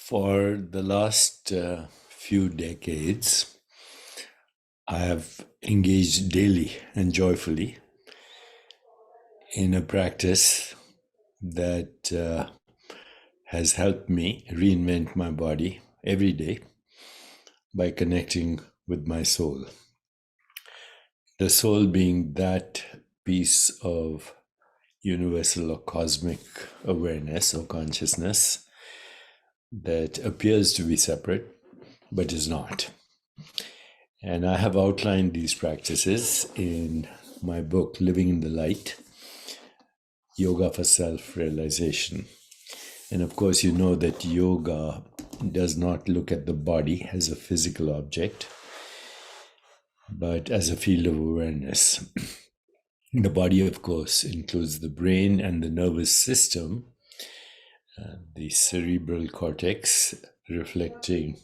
For the last few decades, I have engaged daily and joyfully in a practice that has helped me reinvent my body every day by connecting with my soul. The soul being that piece of universal or cosmic awareness or consciousness that appears to be separate but is not. And I have outlined these practices in my book, Living in the Light, Yoga for Self-Realization. And of course, you know that yoga does not look at the body as a physical object, but as a field of awareness. The body, of course, includes the brain and the nervous system, the cerebral cortex reflecting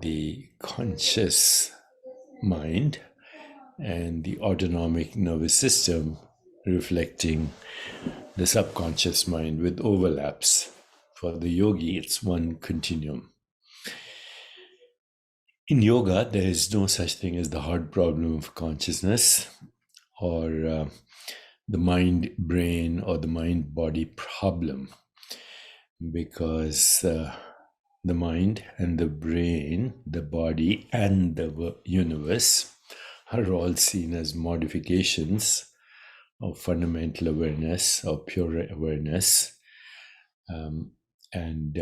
the conscious mind, and the autonomic nervous system reflecting the subconscious mind with overlaps. For the yogi, it's one continuum. In yoga, there is no such thing as the hard problem of consciousness or the mind-brain or the mind-body problem, because the mind and the brain, the body and the universe are all seen as modifications of fundamental awareness or pure awareness, and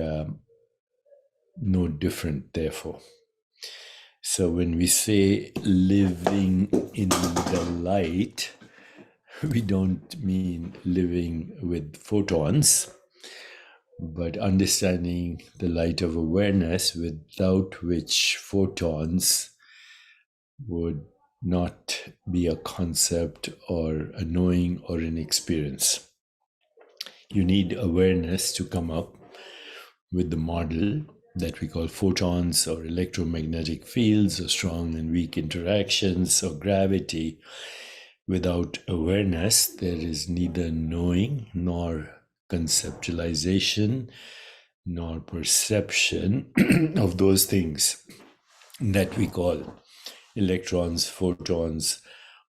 no different, therefore. So when we say living in the light, we don't mean living with photons, but understanding the light of awareness, without which photons would not be a concept or a knowing or an experience. You need awareness to come up with the model that we call photons or electromagnetic fields or strong and weak interactions or gravity. Without awareness, there is neither knowing nor conceptualization nor perception of those things that we call electrons, photons,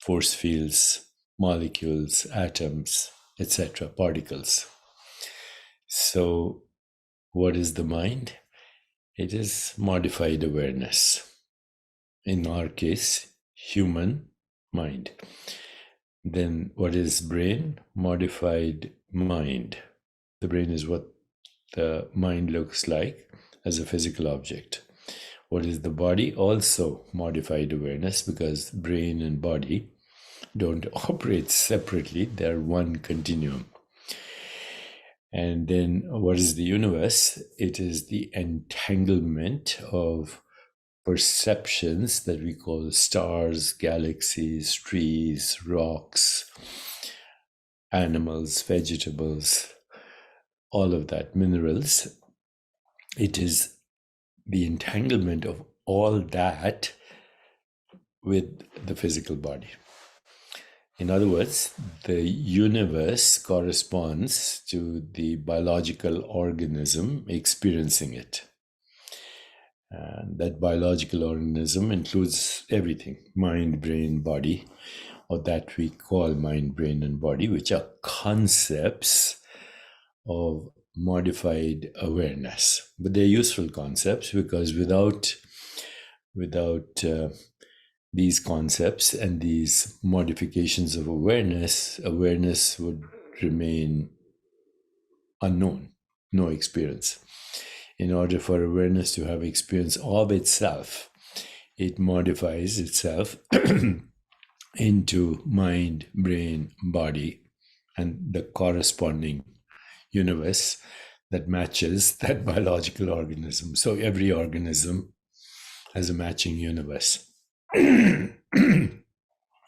force fields, molecules, atoms, etc., particles. So, what is the mind? It is modified awareness. In our case, human mind. Then what is brain? Modified mind. The brain is what the mind looks like as a physical object. What is the body? Also modified awareness, because brain and body don't operate separately. They're one continuum. And then what is the universe? It is the entanglement of perceptions that we call stars, galaxies, trees, rocks, animals, vegetables, all of that, minerals. It is the entanglement of all that with the physical body. In other words, the universe corresponds to the biological organism experiencing it. And that biological organism includes everything, mind, brain, body, or that we call mind, brain, and body, which are concepts of modified awareness. But they're useful concepts, because without these concepts and these modifications of awareness would remain unknown, no experience. In order for awareness to have experience of itself, it modifies itself into mind, brain, body, and the corresponding universe that matches that biological organism. So every organism has a matching universe.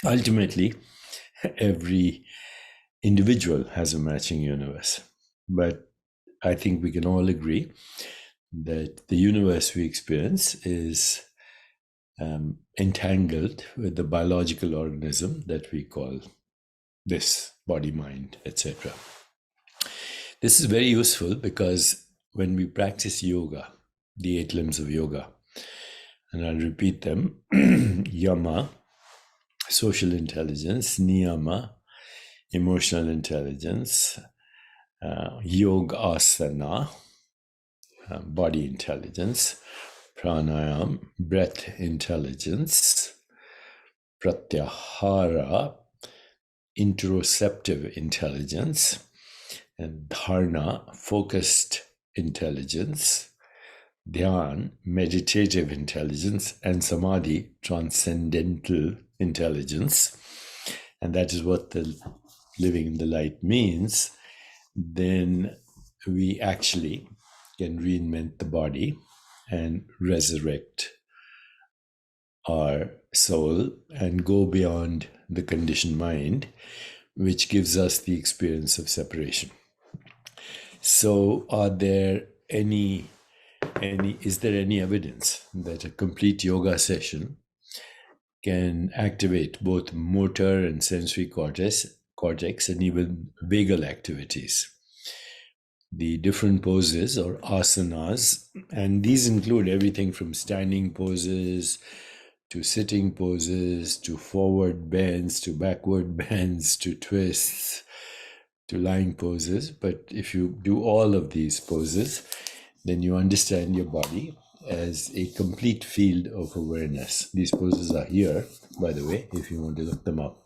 Ultimately, every individual has a matching universe. But I think we can all agree that the universe we experience is entangled with the biological organism that we call this body, mind, etc. This is very useful, because when we practice yoga, the 8 limbs of yoga, and I'll repeat them: yama, social intelligence; niyama, emotional intelligence; yoga asana, body intelligence; pranayam, breath intelligence; pratyahara, interoceptive intelligence; and dharana, focused intelligence; dhyan, meditative intelligence; and samadhi, transcendental intelligence. And that is what the living in the light means. Then we actually can reinvent the body and resurrect our soul and go beyond the conditioned mind, which gives us the experience of separation. So is there any evidence that a complete yoga session can activate both motor and sensory cortex and even vagal activities? The different poses or asanas, and these include everything from standing poses to sitting poses to forward bends to backward bends to twists to lying poses. But if you do all of these poses, then you understand your body as a complete field of awareness. These poses are here, by the way, if you want to look them up.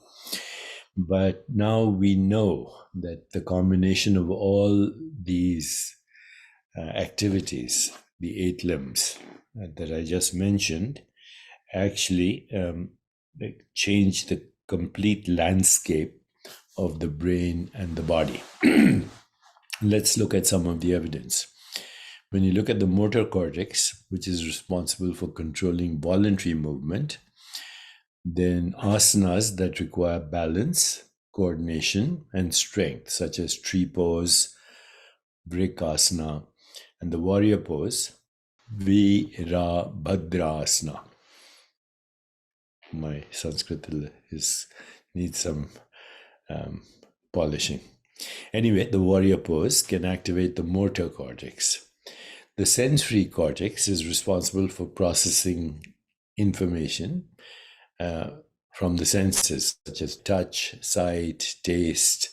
But now we know that the combination of all these activities, the 8 limbs that I just mentioned, actually change the complete landscape of the brain and the body. Let's look at some of the evidence. When you look at the motor cortex, which is responsible for controlling voluntary movement, then asanas that require balance, coordination, and strength, such as tree pose, vrikasana, and the warrior pose, virabhadrasana. My Sanskrit needs some polishing. Anyway, the warrior pose can activate the motor cortex. The sensory cortex is responsible for processing information from the senses, such as touch, sight, taste,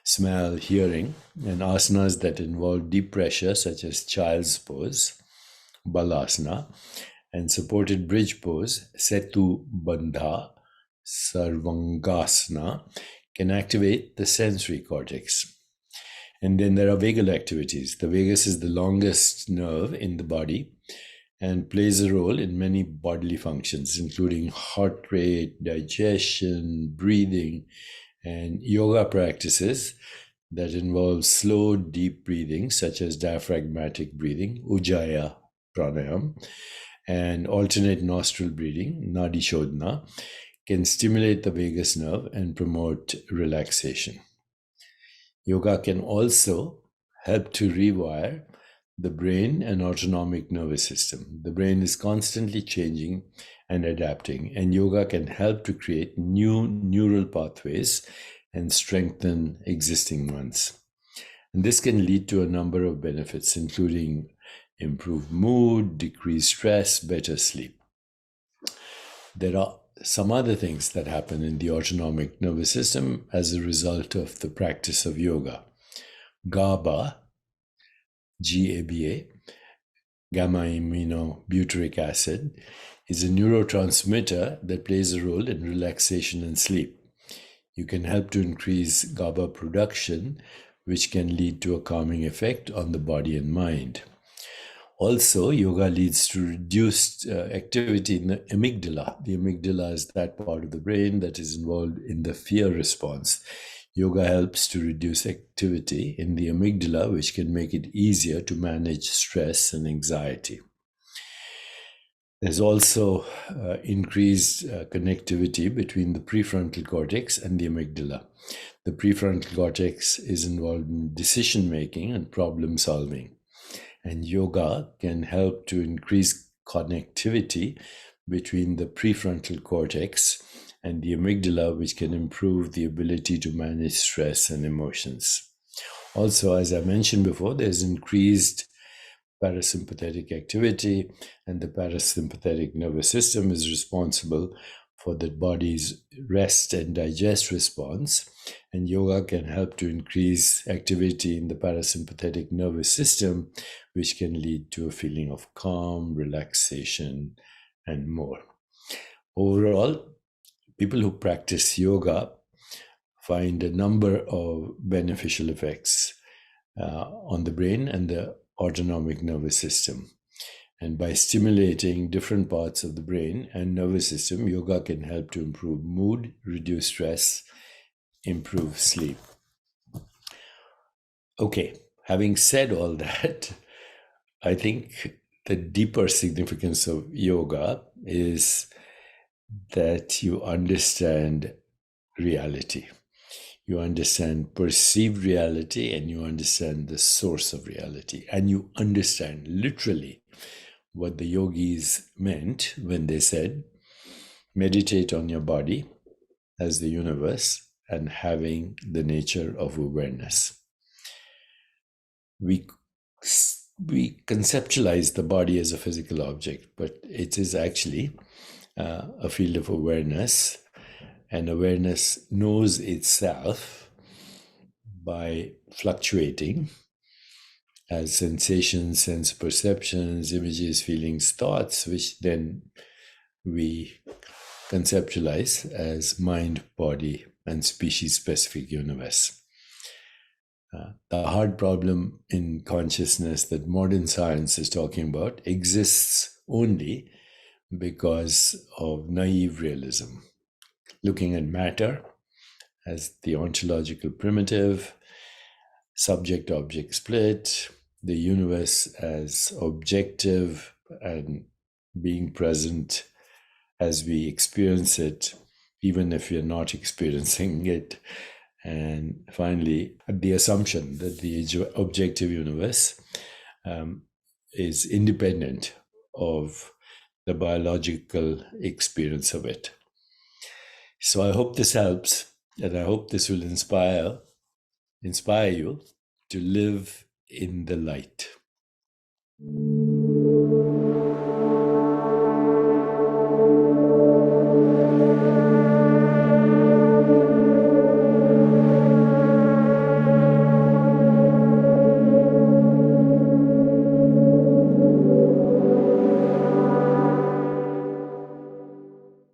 smell, hearing, and asanas that involve deep pressure, such as child's pose, balasana, and supported bridge pose, setu bandha, sarvangasana, can activate the sensory cortex. And then there are vagal activities. The vagus is the longest nerve in the body and plays a role in many bodily functions, including heart rate, digestion, breathing, and yoga practices that involve slow, deep breathing, such as diaphragmatic breathing, ujjayi pranayam, and alternate nostril breathing, nadi shodhana, can stimulate the vagus nerve and promote relaxation. Yoga can also help to rewire the brain and autonomic nervous system. The brain is constantly changing and adapting, and yoga can help to create new neural pathways and strengthen existing ones. And this can lead to a number of benefits, including improved mood, decreased stress, better sleep. There are some other things that happen in the autonomic nervous system as a result of the practice of yoga. GABA, G-A-B-A, gamma-aminobutyric acid, is a neurotransmitter that plays a role in relaxation and sleep. You can help to increase GABA production, which can lead to a calming effect on the body and mind. Also, yoga leads to reduced activity in the amygdala. The amygdala is that part of the brain that is involved in the fear response. Yoga helps to reduce activity in the amygdala, which can make it easier to manage stress and anxiety. There's also increased connectivity between the prefrontal cortex and the amygdala. The prefrontal cortex is involved in decision making and problem solving. And yoga can help to increase connectivity between the prefrontal cortex and the amygdala, which can improve the ability to manage stress and emotions. Also, as I mentioned before, there's increased parasympathetic activity, and the parasympathetic nervous system is responsible for the body's rest and digest response. And yoga can help to increase activity in the parasympathetic nervous system, which can lead to a feeling of calm, relaxation, and more. Overall, people who practice yoga find a number of beneficial effects on the brain and the autonomic nervous system. And by stimulating different parts of the brain and nervous system, yoga can help to improve mood, reduce stress, improve sleep. Okay, having said all that, I think the deeper significance of yoga is that you understand reality. You understand perceived reality, and you understand the source of reality. And you understand literally what the yogis meant when they said, meditate on your body as the universe and having the nature of awareness. We conceptualize the body as a physical object, but it is actually a field of awareness, and awareness knows itself by fluctuating as sensations, sense perceptions, images, feelings, thoughts, which then we conceptualize as mind, body, and species-specific universe. The hard problem in consciousness that modern science is talking about exists only because of naive realism, looking at matter as the ontological primitive, subject-object split, the universe as objective and being present as we experience it, even if we are not experiencing it. And finally, the assumption that the objective universe is independent of the biological experience of it. So I hope this helps, and I hope this will inspire you to live in the light.